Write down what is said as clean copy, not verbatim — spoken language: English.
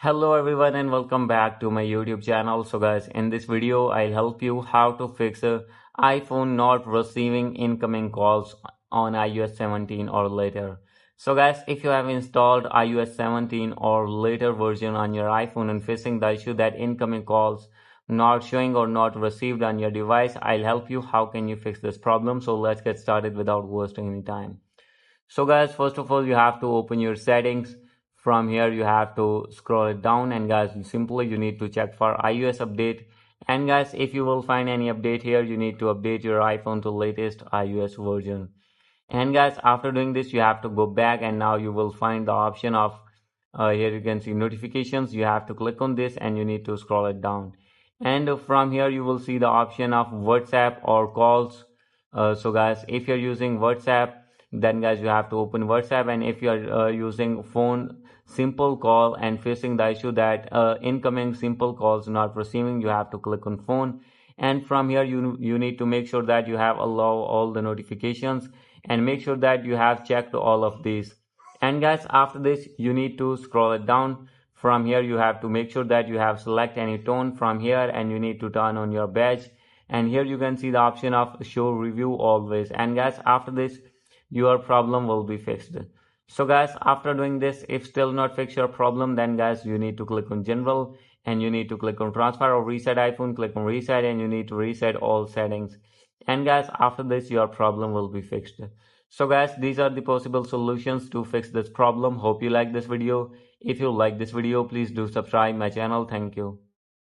Hello everyone and welcome back to my YouTube channel. So guys, in this video I'll help you how to fix a iPhone not receiving incoming calls on iOS 17 or later. So guys, if you have installed iOS 17 or later version on your iPhone and facing the issue that incoming calls not showing or not received on your device, I'll help you how can you fix this problem. So let's get started without wasting any time. So guys, first of all, you have to open your settings. From here, you have to scroll it down, and guys, simply you need to check for iOS update. And guys, if you will find any update here, you need to update your iPhone to latest iOS version. And guys, after doing this, you have to go back, and now you will find the option of here you can see notifications. You have to click on this and you need to scroll it down. And from here, you will see the option of WhatsApp or calls. So guys, if you're using WhatsApp, then guys, you have to open WhatsApp. And if you're using phone simple call and facing the issue that incoming simple calls not receiving, you have to click on phone. And from here, you need to make sure that you have allow all the notifications and make sure that you have checked all of these. And guys, after this you need to scroll it down. From here you have to make sure that you have select any tone from here, and you need to turn on your badge. And here you can see the option of show review always. And guys, after this your problem will be fixed. So guys, after doing this, if still not fix your problem, then guys, you need to click on general and you need to click on transfer or reset iPhone. Click on reset and you need to reset all settings. And guys, after this your problem will be fixed. So guys, these are the possible solutions to fix this problem. Hope you like this video. If you like this video, please do subscribe my channel. Thank you.